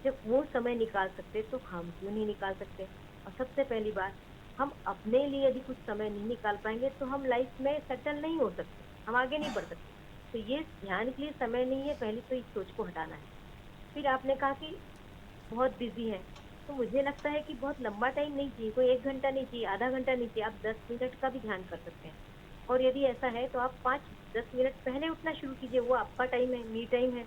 E: जब वो समय निकाल सकते तो हम क्यों नहीं निकाल सकते। और सबसे पहली बात, हम अपने लिए यदि कुछ समय नहीं निकाल पाएंगे तो हम लाइफ में सेटल नहीं हो सकते, हम आगे नहीं बढ़ सकते। तो ये ध्यान के लिए समय नहीं है, पहले तो इस सोच को हटाना है। फिर आपने कहा कि बहुत बिजी है, तो मुझे लगता है कि बहुत लंबा टाइम नहीं चाहिए, कोई 1 घंटा नहीं चाहिए, आधा घंटा नहीं चाहिए, आप 10 मिनट का भी ध्यान कर सकते हैं। और यदि ऐसा है तो आप 5-10 मिनट पहले उठना शुरू कीजिए, वो आपका टाइम है, मी टाइम है।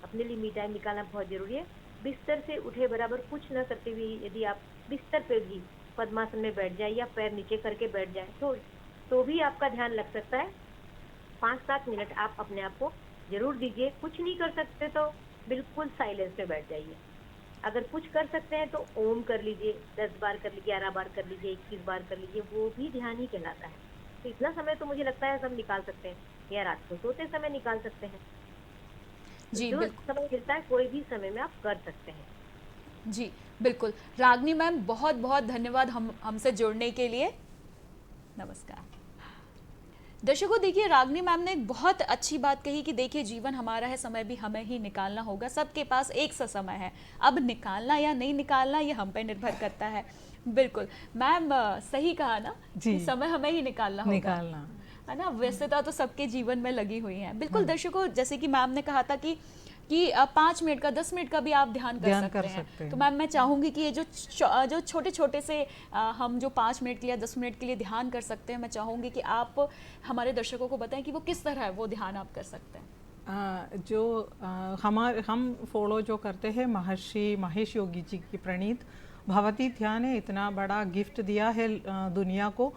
E: अपने लिए मी टाइम निकालना बहुत जरूरी है। बिस्तर से उठे बराबर कुछ न करते हुए यदि आप बिस्तर पे भी पद्मासन में बैठ जाए या पैर नीचे करके बैठ जाए तो भी आपका ध्यान लग सकता है। 5-7 मिनट आप अपने आप को जरूर दीजिए। कुछ नहीं कर सकते तो बिल्कुल साइलेंस में बैठ जाइए। अगर कुछ कर सकते हैं तो ओम कर लीजिए, 10 बार कर लीजिए, 11 बार कर लीजिए, 21 बार कर लीजिए, वो भी ध्यान ही कहलाता है। तो इतना समय तो मुझे लगता है सब निकाल सकते हैं, या रात को सोते समय निकाल सकते हैं।
A: जी
E: जो
A: बिल्कुल।
E: समय मिलता है कोई भी समय में आप कर सकते हैं।
A: जी बिल्कुल। रागनी मैम, बहुत बहुत धन्यवाद हमसे जुड़ने के लिए। नमस्कार। दर्शकों, देखिए रागनी मैम ने एक बहुत अच्छी बात कही कि देखिए जीवन हमारा है, समय भी हमें ही निकालना होगा, सबके पास एक सा समय है, अब निकालना या नहीं निकालना ये हम पे निर्भर करता है। बिल्कुल मैम, सही कहा ना
C: जी।
A: कि समय हमें ही निकालना होगा,
C: निकालना
A: है ना। व्यस्तता तो सबके जीवन में लगी हुई है। बिल्कुल दर्शकों, जैसे कि मैम ने कहा था कि 5 मिनट का, 10 मिनट का भी आप ध्यान कर सकते हैं। तो मैम मैं चाहूंगी कि ये जो छोटे छोटे से हम जो 5 मिनट के लिए, 10 मिनट के लिए ध्यान कर सकते हैं, मैं चाहूंगी कि आप हमारे दर्शकों को बताएं कि वो किस तरह वो ध्यान आप कर सकते हैं।
C: हम फॉलो जो करते हैं महर्षि महेश योगी जी की प्रणीत भवती ध्यान है, इतना बड़ा गिफ्ट दिया है दुनिया को,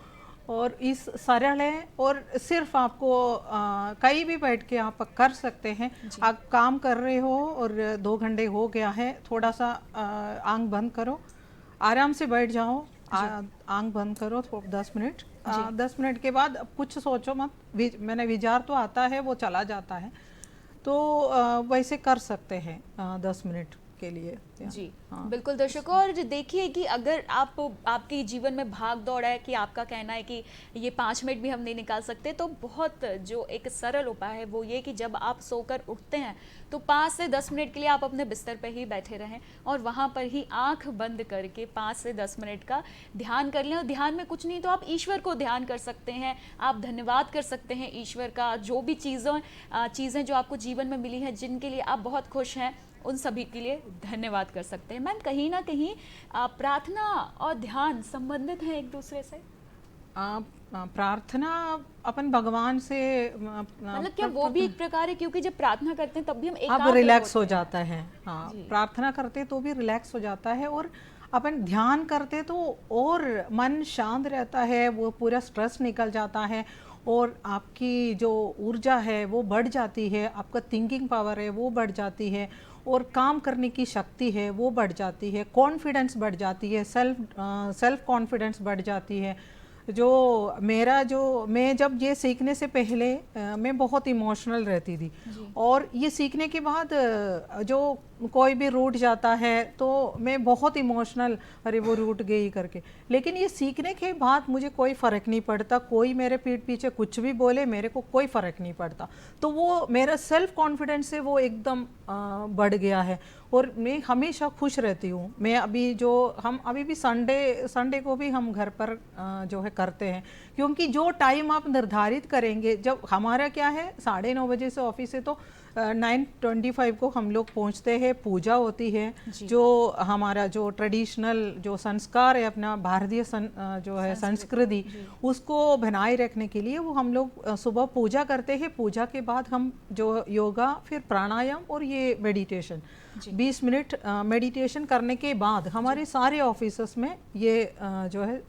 C: और इस सरल है और सिर्फ आपको कहीं भी बैठ के आप कर सकते हैं। आप काम कर रहे हो और 2 घंटे हो गया है, थोड़ा सा आंख बंद करो, आराम से बैठ जाओ, आंख बंद करो 10 मिनट। 10 मिनट के बाद कुछ सोचो मत, मैंने विचार तो आता है वो चला जाता है, तो वैसे कर सकते हैं 10 मिनट के लिए।
A: जी बिल्कुल दर्शकों, और देखिए कि अगर आपके जीवन में भाग दौड़ है कि आपका कहना है कि ये 5 मिनट भी हम नहीं निकाल सकते, तो बहुत जो एक सरल उपाय है वो ये कि जब आप सोकर उठते हैं तो 5 से 10 मिनट के लिए आप अपने बिस्तर पर ही बैठे रहें और वहाँ पर ही आंख बंद करके 5 से 10 मिनट का ध्यान कर लें। और ध्यान में कुछ नहीं तो आप ईश्वर को ध्यान कर सकते हैं, आप धन्यवाद कर सकते हैं ईश्वर का, जो भी चीज़ें जो आपको जीवन में मिली हैं, जिनके लिए आप बहुत खुश हैं, उन सभी के लिए धन्यवाद कर सकते हैं। मैम, कहीं ना कहीं प्रार्थना और ध्यान संबंधित हैं एक दूसरे से?
C: प्रार्थना अपन भगवान से
A: मतलब क्या वो भी एक प्रकार है, क्योंकि जब प्रार्थना करते हैं तब भी हम
C: अब रिलैक्स हो जाता है। हाँ, प्रार्थना करते तो भी रिलैक्स हो जाता है, और अपन ध्यान करते तो और मन शांत रहता है, वो पूरा स्ट्रेस निकल जाता है और आपकी जो ऊर्जा है वो बढ़ जाती है, आपका थिंकिंग पावर है वो बढ़ जाती है, और काम करने की शक्ति है वो बढ़ जाती है, कॉन्फिडेंस बढ़ जाती है, सेल्फ कॉन्फिडेंस बढ़ जाती है। मैं जब ये सीखने से पहले मैं बहुत इमोशनल रहती थी, और ये सीखने के बाद जो कोई भी रूठ जाता है तो मैं बहुत इमोशनल, अरे वो रूठ गई करके। लेकिन ये सीखने के बाद मुझे कोई फ़र्क नहीं पड़ता, कोई मेरे पीठ पीछे कुछ भी बोले, मेरे को कोई फ़र्क नहीं पड़ता। तो वो मेरा सेल्फ कॉन्फिडेंस है वो एकदम बढ़ गया है, और मैं हमेशा खुश रहती हूँ। मैं हम अभी भी संडे को भी हम घर पर जो है करते हैं, क्योंकि जो टाइम आप निर्धारित करेंगे, जब हमारा क्या है 9:30 बजे से ऑफिस है, तो 9:25 को हम लोग पहुंचते हैं, पूजा होती है, जो हमारा जो ट्रेडिशनल जो संस्कार है अपना भारतीय जो है संस्कृति, उसको बनाए रखने के लिए वो हम लोग सुबह पूजा करते हैं। पूजा के बाद हम जो योगा, फिर प्राणायाम और ये मेडिटेशन 20 मिनट मेडिटेशन करने के बाद हमारे सारे ऑफिस में ये जो है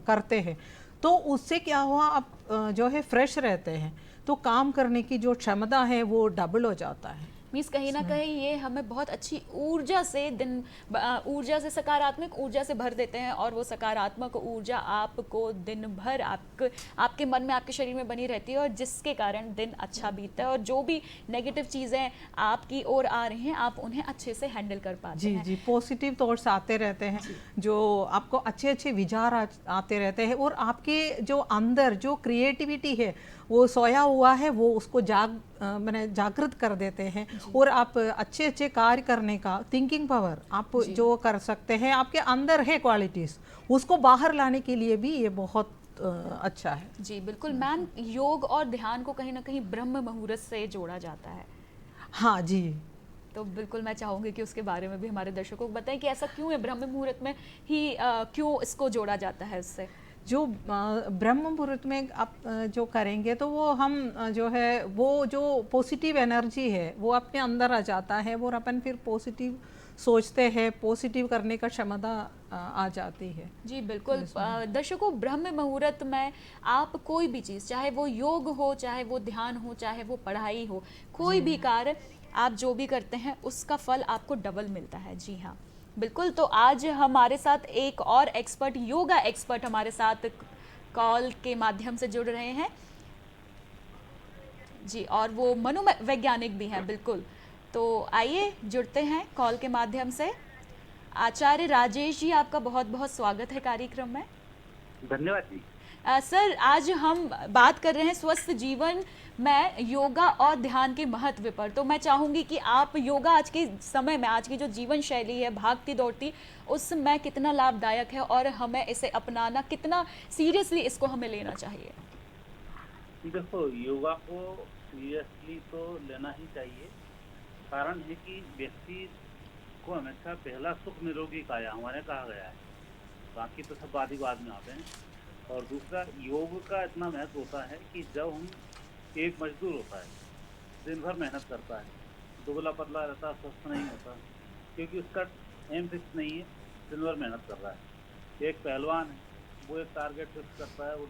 C: करते हैं। तो उससे क्या हुआ, आप जो है फ्रेश रहते हैं, तो काम करने की जो क्षमता है वो डबल हो जाता है।
A: मीन्स कहीं ना कहीं ये हमें बहुत अच्छी ऊर्जा से ऊर्जा से, सकारात्मक ऊर्जा से भर देते हैं, और वो सकारात्मक ऊर्जा आपको दिन भर आपके मन में, आपके शरीर में बनी रहती है, और जिसके कारण दिन अच्छा बीतता है, और जो भी नेगेटिव चीज़ें आपकी ओर आ रही हैं आप उन्हें अच्छे से हैंडल कर पाते हैं।
C: जी, पॉजिटिव थॉट्स आते रहते हैं, जो आपको अच्छे अच्छे विचार आते रहते हैं, और आपके जो अंदर जो क्रिएटिविटी है वो सोया हुआ है, वो उसको मैंने जागृत कर देते हैं, और आप अच्छे अच्छे कार्य करने का थिंकिंग पावर आप जो कर सकते हैं, आपके अंदर है क्वालिटीज़, उसको बाहर लाने के लिए भी ये बहुत अच्छा है।
A: जी बिल्कुल मैम, योग और ध्यान को कहीं ना कहीं ब्रह्म मुहूर्त से जोड़ा जाता है।
C: हाँ जी,
A: तो बिल्कुल मैं चाहूँगी कि उसके बारे में भी हमारे दर्शकों को बताएं कि ऐसा क्यों है, ब्रह्म मुहूर्त में ही क्यों इसको जोड़ा जाता है उससे।
C: जो ब्रह्म मुहूर्त में आप जो करेंगे तो वो हम जो है वो जो पॉजिटिव एनर्जी है वो अपने अंदर आ जाता है, और अपन फिर पॉजिटिव सोचते हैं, पॉजिटिव करने का क्षमता आ जाती है।
A: जी बिल्कुल दर्शकों, ब्रह्म मुहूर्त में आप कोई भी चीज़, चाहे वो योग हो, चाहे वो ध्यान हो, चाहे वो पढ़ाई हो, कोई भी कार्य आप जो भी करते हैं उसका फल आपको डबल मिलता है। जी हाँ बिल्कुल। तो आज हमारे साथ एक और एक्सपर्ट, योगा एक्सपर्ट हमारे साथ कॉल के माध्यम से जुड़ रहे हैं जी, और वो मनोवैज्ञानिक भी हैं। बिल्कुल, तो आइए जुड़ते हैं कॉल के माध्यम से। आचार्य राजेश जी, आपका बहुत बहुत स्वागत है कार्यक्रम में।
F: धन्यवाद जी।
A: सर, आज हम बात कर रहे हैं स्वस्थ जीवन में योगा और ध्यान के महत्व पर। तो मैं चाहूँगी कि आप योगा आज के समय में, आज की जो जीवन शैली है भागती दौड़ती, उसमें कितना लाभदायक है, और हमें इसे अपनाना कितना सीरियसली इसको हमें लेना चाहिए।
F: देखो, योगा को सीरियसली तो लेना ही चाहिए। कारण है कि व्यक्ति को हमेशा पहला सुख निरोगी काया हमारे कहा गया है, बाकी तो सब बाद ही बाद में आते हैं। और दूसरा, योग का इतना महत्व होता है कि जब हम, एक मजदूर होता है, दिन भर मेहनत करता है, दुबला पतला रहता है, स्वस्थ नहीं होता, क्योंकि उसका एम फिक्स नहीं है, दिन भर मेहनत कर रहा है। एक पहलवान है, वो एक टारगेट फिक्स करता है, वो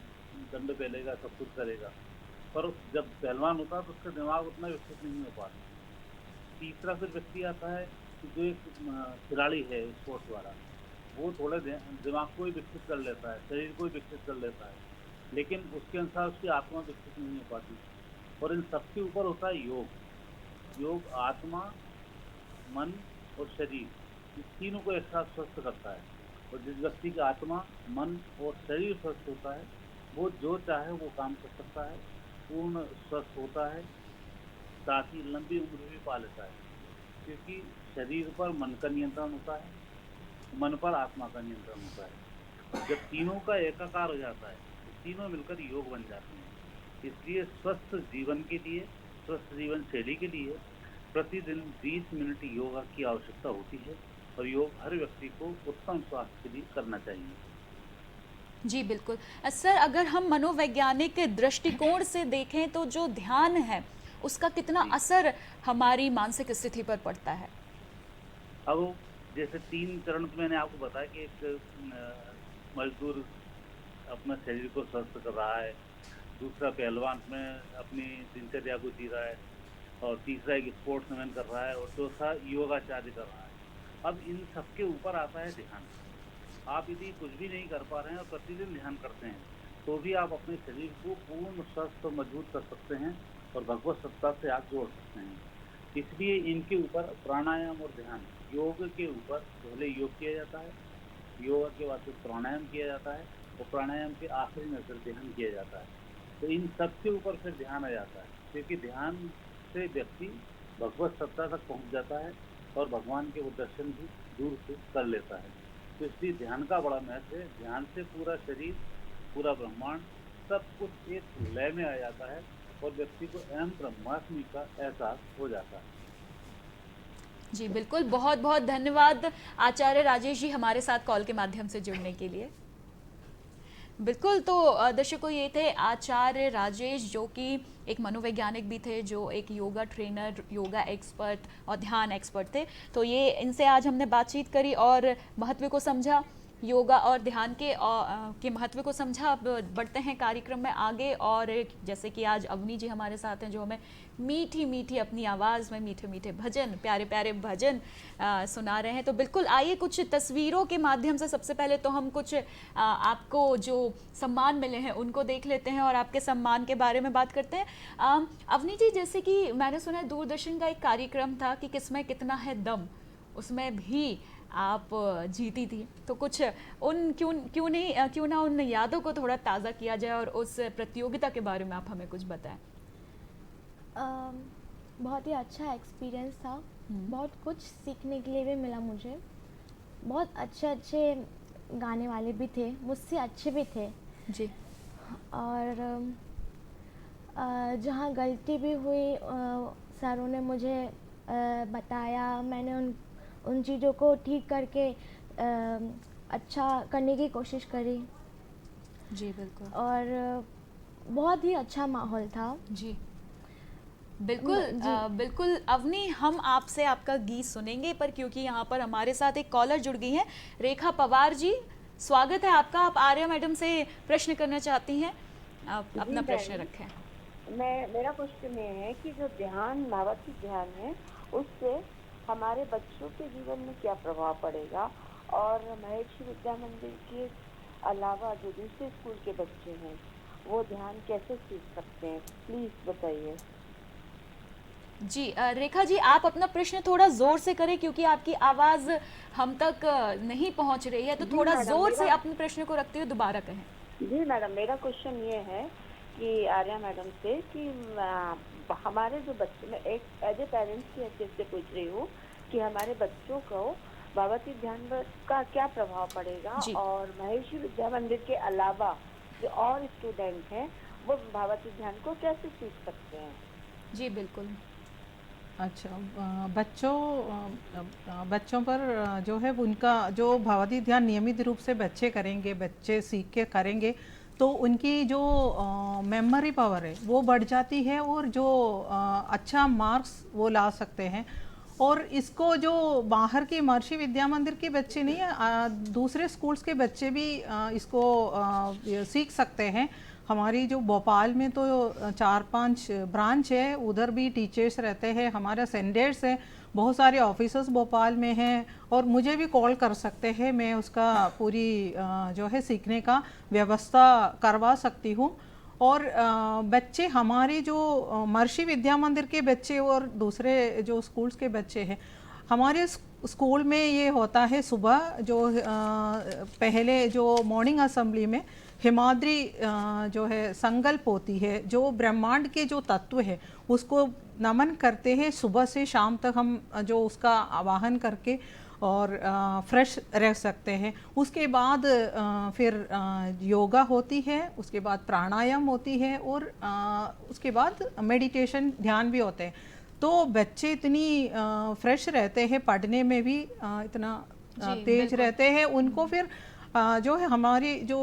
F: दंड पहलेगा, सब कुछ करेगा, पर जब पहलवान होता है तो उसका दिमाग उतना विकसित नहीं हो पाता। तीसरा फिर व्यक्ति आता है जो एक खिलाड़ी है स्पोर्ट्स वाला, वो थोड़े दिमाग को ही विकसित कर लेता है, शरीर को ही विकसित कर लेता है, लेकिन उसके अनुसार उसकी आत्मा विकसित नहीं हो पाती। और इन सबके ऊपर होता है योग। योग आत्मा, मन और शरीर, इस तीनों को एक साथ स्वस्थ करता है। और जिस व्यक्ति की आत्मा, मन और शरीर स्वस्थ होता है, वो जो चाहे वो काम कर सकता है, पूर्ण स्वस्थ होता है, साथ ही लंबी उम्र भी पा लेता है, क्योंकि शरीर पर मन का नियंत्रण होता है, मन पर आत्मा का नियंत्रण होता है। जब तीनों का एकाकार हो जाता है तो तीनों मिलकर योग बन जाते हैं। इसलिए स्वस्थ जीवन के लिए, स्वस्थ जीवन शैली के लिए प्रतिदिन 20 मिनट योगा की आवश्यकता होती है, और योग हर व्यक्ति को उत्तम स्वास्थ्य के लिए करना चाहिए।
A: जी बिल्कुल। सर, अगर हम मनोवैज्ञानिक दृष्टिकोण से देखें तो जो ध्यान है उसका कितना असर हमारी मानसिक स्थिति पर पड़ता है?
F: अब जैसे 3 चरण तो मैंने आपको बताया कि एक मजदूर अपना शरीर को स्वस्थ कर रहा है, दूसरा पहलवान में अपनी दिनचर्या को जी रहा है, और तीसरा एक स्पोर्ट्समैन कर रहा है, और चौथा योगाचार्य कर रहा है। अब इन सबके ऊपर आता है ध्यान। आप यदि कुछ भी नहीं कर पा रहे हैं और प्रतिदिन ध्यान करते हैं तो भी आप अपने शरीर को पूर्ण स्वस्थ और मजबूत कर सकते हैं, और भगवत सत्ता से आप जोड़ सकते हैं। इसलिए इनके ऊपर प्राणायाम और ध्यान, योग के ऊपर पहले योग किया जाता है, योग के बाद फिर प्राणायाम किया जाता है, और प्राणायाम के आखिरी में फिर ध्यान किया जाता है। तो इन सब के ऊपर फिर ध्यान आ जाता है, क्योंकि ध्यान से व्यक्ति भगवत सत्ता तक पहुंच जाता है, और भगवान के वो दर्शन भी दूर से कर लेता है। तो इसलिए ध्यान का बड़ा महत्व है। ध्यान से पूरा शरीर, पूरा ब्रह्मांड, सब कुछ एक लय में आ जाता है, और व्यक्ति को अहम ब्रह्मास्मि का एहसास हो जाता है।
A: जी बिल्कुल, बहुत बहुत धन्यवाद आचार्य राजेश जी हमारे साथ कॉल के माध्यम से जुड़ने के लिए। बिल्कुल, तो दर्शकों, ये थे आचार्य राजेश, जो कि एक मनोवैज्ञानिक भी थे, जो एक योगा ट्रेनर, योगा एक्सपर्ट और ध्यान एक्सपर्ट थे। तो ये इनसे आज हमने बातचीत करी और महत्व को समझा योगा और ध्यान के महत्व को समझा। अब बढ़ते हैं कार्यक्रम में आगे, और जैसे कि आज अवनी जी हमारे साथ हैं जो हमें मीठी मीठी अपनी आवाज़ में मीठे मीठे भजन, प्यारे प्यारे भजन सुना रहे हैं। तो बिल्कुल आइए कुछ तस्वीरों के माध्यम से सबसे पहले तो हम कुछ आपको जो सम्मान मिले हैं उनको देख लेते हैं और आपके सम्मान के बारे में बात करते हैं। अवनी जी, जैसे कि मैंने सुना है दूरदर्शन का एक कार्यक्रम था कि किसमें कितना है दम, उसमें भी आप जीती थी। तो कुछ उन क्यों ना उन यादों को थोड़ा ताज़ा किया जाए और उस प्रतियोगिता के बारे में आप हमें कुछ बताएं।
B: बहुत ही अच्छा एक्सपीरियंस था, बहुत कुछ सीखने के लिए भी मिला मुझे। बहुत अच्छे अच्छे गाने वाले भी थे, मुझसे अच्छे भी थे
A: जी।
B: और जहाँ गलती भी हुई सरों ने मुझे बताया, मैंने उन चीज़ों को ठीक करके अच्छा करने की कोशिश करी।
A: जी बिल्कुल।
B: और बहुत ही अच्छा माहौल था।
A: जी बिल्कुल। बिल्कुल अवनी, हम आपसे आपका गीत सुनेंगे, पर क्योंकि यहाँ पर हमारे साथ एक कॉलर जुड़ गई हैं, रेखा पवार जी, स्वागत है आपका। आप आर्या मैडम से प्रश्न करना चाहती हैं, आप अपना प्रश्न रखें।
G: मेरा क्वेश्चन ये है कि जो ध्यान, भावात्मक ध्यान है, उससे हमारे बच्चों के जीवन में क्या प्रभाव पड़ेगा, और महर्षि विद्या मंदिर के अलावा जो दूसरे स्कूल के बच्चे हैं वो ध्यान कैसे सीख सकते हैं, प्लीज बताइए।
A: जी रेखा जी, आप अपना प्रश्न थोड़ा जोर से करें क्योंकि आपकी आवाज हम तक नहीं पहुंच रही है, तो थोड़ा जोर से अपने प्रश्न को रखते हुए दोबारा कहें।
G: जी मैडम, मेरा क्वेश्चन ये है कि आर्या मैडम से कि हमारे जो बच्चे, मैं एक एज ए पेरेंट्स की हैसियत से पूछ रही हूँ कि हमारे बच्चों को भावात्मक ध्यान का क्या प्रभाव पड़ेगा, और महर्षि विद्या मंदिर के अलावा जो और स्टूडेंट हैं वो भावात्मक ध्यान को कैसे सीख सकते हैं।
A: जी बिल्कुल।
C: अच्छा, बच्चों पर जो है उनका जो भावात्मक ध्यान नियमित रूप से बच्चे करेंगे, बच्चे सीख के करेंगे तो उनकी जो मेमोरी पावर है वो बढ़ जाती है और जो अच्छा मार्क्स वो ला सकते हैं। और इसको जो बाहर की महर्षि विद्या मंदिर के बच्चे नहीं है, दूसरे स्कूल्स के बच्चे भी इसको सीख सकते हैं। हमारी जो भोपाल में तो 4-5 ब्रांच है, उधर भी टीचर्स रहते हैं, हमारा सेंटर्स है, बहुत सारे ऑफिसर्स भोपाल में हैं और मुझे भी कॉल कर सकते हैं, मैं उसका पूरी जो है सीखने का व्यवस्था करवा सकती हूँ। और बच्चे हमारे जो महर्षि विद्या मंदिर के बच्चे और दूसरे जो स्कूल्स के बच्चे हैं, हमारे स्कूल में ये होता है सुबह जो पहले जो मॉर्निंग असेंबली में हिमाद्री जो है संकल्प होती है, जो ब्रह्मांड के जो तत्व है उसको नमन करते हैं। सुबह से शाम तक हम जो उसका आवाहन करके और फ्रेश रह सकते हैं। उसके बाद फिर योगा होती है, उसके बाद प्राणायाम होती है और उसके बाद मेडिटेशन, ध्यान भी होते हैं। तो बच्चे इतनी फ्रेश रहते हैं, पढ़ने में भी इतना तेज रहते हैं। उनको फिर जो है हमारी जो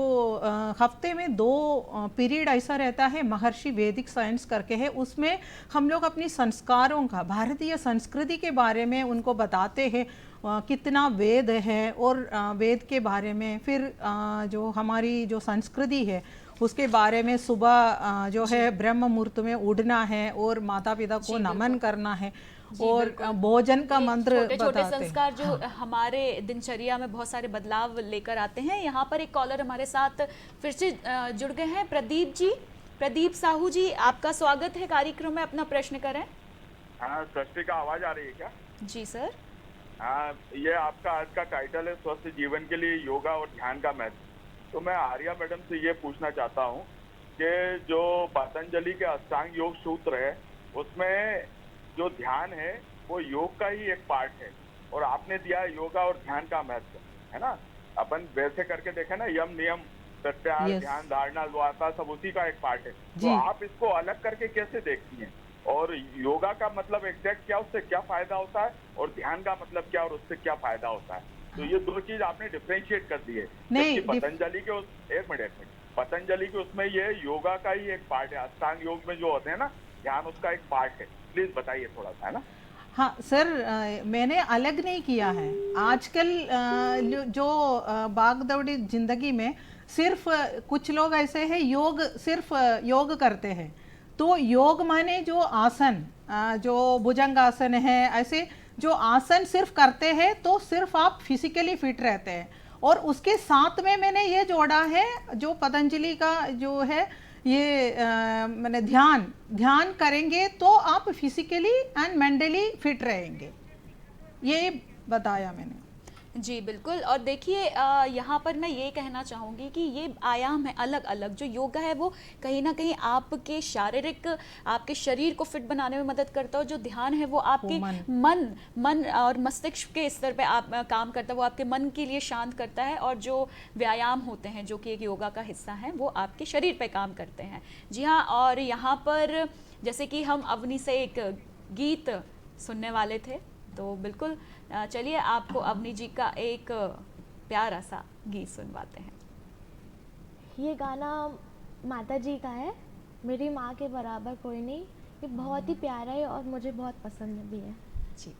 C: हफ्ते में 2 पीरियड ऐसा रहता है, महर्षि वैदिक साइंस करके है, उसमें हम लोग अपनी संस्कारों का, भारतीय संस्कृति के बारे में उनको बताते हैं, कितना वेद है और वेद के बारे में, फिर जो हमारी जो संस्कृति है उसके बारे में। सुबह जो है ब्रह्म मुहूर्त में उठना है और माता पिता को नमन करना है और भोजन का मंत्र
A: छोटे छोटे
C: बताते
A: संस्कार जो हमारे दिनचर्या में बहुत सारे बदलाव लेकर आते हैं। यहाँ पर एक कॉलर हमारे साथ फिर से जुड़ गए हैं, प्रदीप जी। प्रदीप साहू जी, आपका स्वागत है कार्यक्रम में, अपना प्रश्न करें।
H: हाँ, सृष्टि का आवाज आ रही है क्या?
A: जी सर।
H: हाँ, ये आपका आज का टाइटल है स्वस्थ जीवन के लिए योगा और ध्यान का महत्व। तो मैं आर्या मैडम से ये पूछना चाहता हूँ कि जो पतंजलि के अष्टांग योग सूत्र है उसमें जो ध्यान है वो योग का ही एक पार्ट है, और आपने दिया है योगा और ध्यान का महत्व, है ना। अपन वैसे करके देखे ना, यम नियम प्रत्याहार, ध्यान धारणा वार्ता सब उसी का एक पार्ट है। तो आप इसको अलग करके कैसे देखती हैं, और योगा का मतलब एग्जैक्ट क्या, उससे क्या फायदा होता है, और ध्यान का मतलब क्या और उससे क्या फायदा होता है? तो ये 2 चीज आपने डिफरेंशिएट कर दी है। पतंजलि के एक मिनट पतंजलि के उसमें ये योगा का ही एक पार्ट है, अष्टांग योग में जो होते हैं ना ध्यान, उसका एक पार्ट है। प्लीज बताइए थोड़ा सा, है ना।
C: हाँ सर, मैंने अलग नहीं किया है। आजकल जो भागदौड़ी जिंदगी में सिर्फ कुछ लोग ऐसे हैं सिर्फ योग करते हैं। तो योग माने जो आसन, जो भुजंग आसन है, ऐसे जो आसन सिर्फ करते हैं तो सिर्फ आप फिजिकली फिट रहते हैं। और उसके साथ में मैंने ये जोड़ा है जो पतंजलि का जो है ये मैंने ध्यान करेंगे तो आप फिजिकली एंड मेंटली फिट रहेंगे, ये बताया मैंने।
A: जी बिल्कुल। और देखिए यहाँ पर मैं ये कहना चाहूँगी कि ये आयाम है अलग अलग। जो योगा है वो कहीं ना कहीं आपके शारीरिक, आपके शरीर को फिट बनाने में मदद करता है। जो ध्यान है वो आपके मन और मस्तिष्क के स्तर पे आप काम करता है, वो आपके मन के लिए शांत करता है। और जो व्यायाम होते हैं जो कि एक योगा का हिस्सा है वो आपके शरीर पे काम करते हैं। जी हाँ। और यहाँ पर जैसे कि हम अवनी से एक गीत सुनने वाले थे, तो बिल्कुल चलिए आपको अवनी जी का एक प्यारा सा गीत सुनवाते हैं।
B: ये गाना माता जी का है, मेरी माँ के बराबर कोई नहीं। ये बहुत ही प्यारा है और मुझे बहुत पसंद भी है।
A: जी।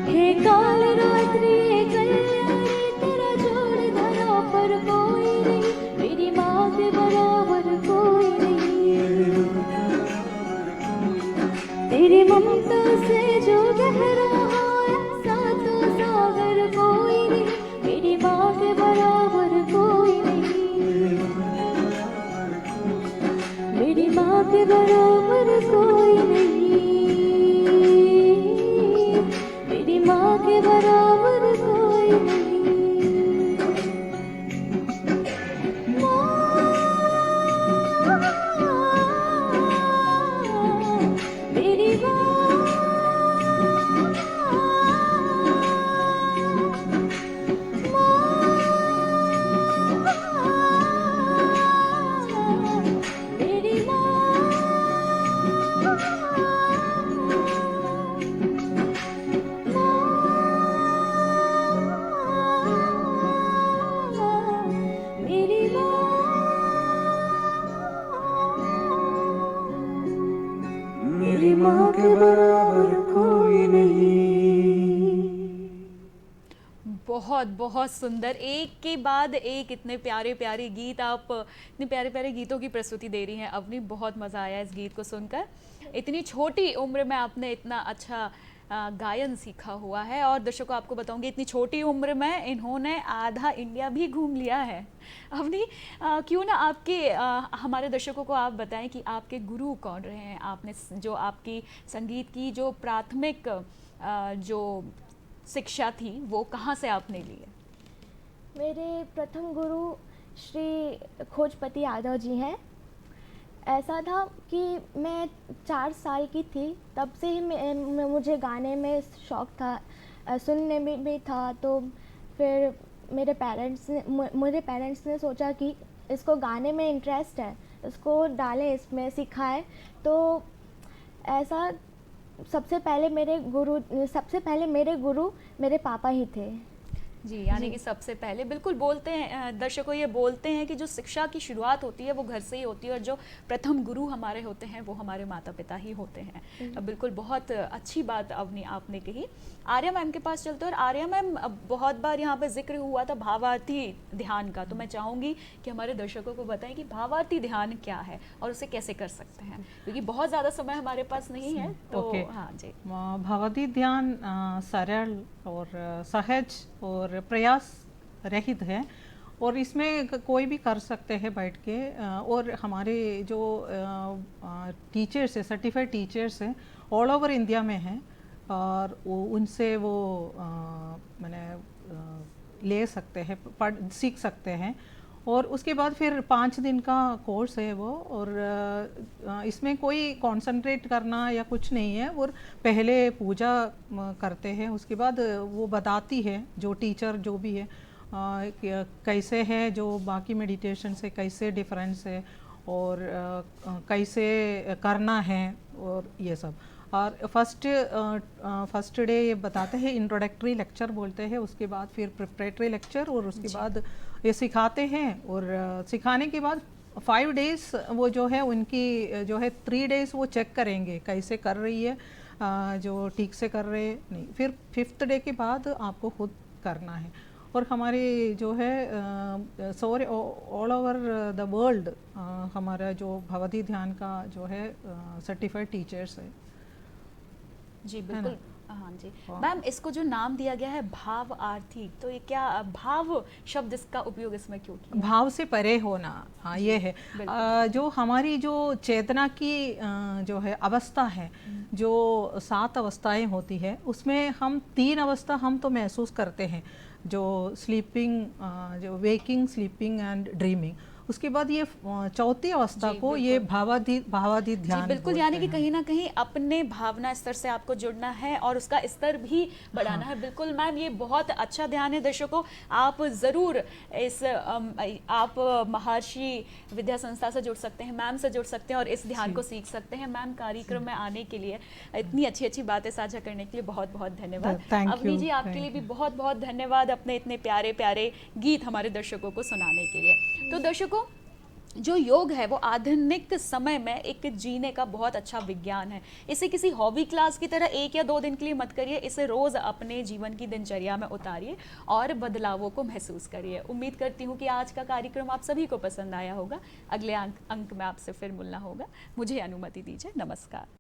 B: हे काल रात्रि कल्याणी मेरी ममता से जो गहरा है सातों सागर कोई नहीं, मेरी माँ के बराबर कोई नहीं, मेरी माँ के बराबर कोई नहीं, मेरी माँ के बराबर कोई नहीं। मेरी मेरी माँ के बराबर कोई नहीं।
A: बहुत बहुत सुंदर, एक के बाद एक इतने प्यारे प्यारे गीत, आप इतने प्यारे प्यारे गीतों की प्रस्तुति दे रही हैं अवनी। बहुत मज़ा आया इस गीत को सुनकर। इतनी छोटी उम्र में आपने इतना अच्छा गायन सीखा हुआ है, और दर्शकों आपको बताऊंगी इतनी छोटी उम्र में इन्होंने आधा इंडिया भी घूम लिया है। अवनी, क्यों ना आपके हमारे दर्शकों को आप बताएं कि आपके गुरु कौन रहे हैं, आपने जो आपकी संगीत की जो प्राथमिक जो शिक्षा थी वो कहाँ से आपने ली है?
B: मेरे प्रथम गुरु श्री खोजपति यादव जी हैं। ऐसा था कि मैं 4 साल की थी, तब से ही मुझे गाने में शौक़ था, सुनने में भी था। तो फिर मेरे पेरेंट्स ने सोचा कि इसको गाने में इंटरेस्ट है, इसको डालें, इसमें सिखाएं। तो ऐसा सबसे पहले मेरे गुरु मेरे पापा ही थे
A: जी। यानी कि सबसे पहले बिल्कुल बोलते हैं दर्शकों, ये बोलते हैं कि जो शिक्षा की शुरुआत होती है वो घर से ही होती है, और जो प्रथम गुरु हमारे होते हैं वो हमारे माता पिता ही होते हैं। बिल्कुल बहुत अच्छी बात अवनी आपने कही। आर्या मैम के पास चलते हैं। और आर्या मैम, बहुत बार यहाँ पे जिक्र हुआ था भावार्थी ध्यान का, तो मैं चाहूँगी कि हमारे दर्शकों को बताएं कि भावार्थी ध्यान क्या है और उसे कैसे कर सकते हैं, क्योंकि बहुत ज़्यादा समय हमारे पास नहीं है। तो हाँ जी,
C: भावार्थी ध्यान सरल और सहज और प्रयास रहित है, और इसमें कोई भी कर सकते हैं बैठ के। और हमारे जो टीचर्स है, सर्टिफाइड टीचर्स हैं, ऑल ओवर इंडिया में हैं, और उनसे वो मैंने ले सकते हैं, सीख सकते हैं। और उसके बाद फिर 5 दिन का कोर्स है वो, और इसमें कोई कंसंट्रेट करना या कुछ नहीं है। और पहले पूजा करते हैं, उसके बाद वो बताती है जो टीचर जो भी है कैसे है, जो बाकी मेडिटेशन से कैसे डिफरेंस है, और कैसे करना है, और ये सब। और फर्स्ट डे ये बताते हैं, इंट्रोडक्टरी लेक्चर बोलते हैं, उसके बाद फिर प्रिपरेटरी लेक्चर, और उसके बाद ये सिखाते हैं। और सिखाने के बाद 5 डेज़ वो जो है उनकी जो है 3 डेज़ वो चेक करेंगे कैसे कर रही है, जो ठीक से कर रहे नहीं। फिर 5th डे के बाद आपको खुद करना है। और हमारे जो है sorry all over the world हमारा जो भवती ध्यान का जो है सर्टिफाइड टीचर्स है
A: जी। बिल्कुल, हाँ जी मैम। इसको जो नाम दिया गया है भाव आर्थी, तो ये क्या भाव शब्द इसका उपयोग इसमें क्यों किया?
C: भाव से परे होना, हाँ ये है। जो हमारी जो चेतना की जो है अवस्था है, जो 7 अवस्थाएं होती है, उसमें हम 3 अवस्था हम तो महसूस करते हैं, जो स्लीपिंग, जो वेकिंग, स्लीपिंग एंड ड्रीमिंग। उसके बाद ये 4थी अवस्था को ये भावाधीत ध्यान
A: बिल्कुल, यानी कि कहीं ना कहीं अपने भावना स्तर से आपको जुड़ना है और उसका स्तर भी बढ़ाना है। बिल्कुल मैम, ये बहुत अच्छा ध्यान है। दर्शकों, आप ज़रूर इस आप महर्षि विद्या संस्था से जुड़ सकते हैं, मैम से जुड़ सकते हैं और इस ध्यान को सीख सकते हैं। मैम, कार्यक्रम में आने के लिए, इतनी अच्छी अच्छी बातें साझा करने के लिए बहुत बहुत धन्यवाद। अवनी जी, आपके लिए भी बहुत बहुत धन्यवाद, अपने इतने प्यारे प्यारे गीत हमारे दर्शकों को सुनाने के लिए। तो दर्शकों, जो योग है वो आधुनिक समय में एक जीने का बहुत अच्छा विज्ञान है। इसे किसी हॉबी क्लास की तरह 1 या 2 दिन के लिए मत करिए, इसे रोज़ अपने जीवन की दिनचर्या में उतारिए और बदलावों को महसूस करिए। उम्मीद करती हूँ कि आज का कार्यक्रम आप सभी को पसंद आया होगा। अगले अंक में आपसे फिर मिलना होगा। मुझे अनुमति दीजिए। नमस्कार।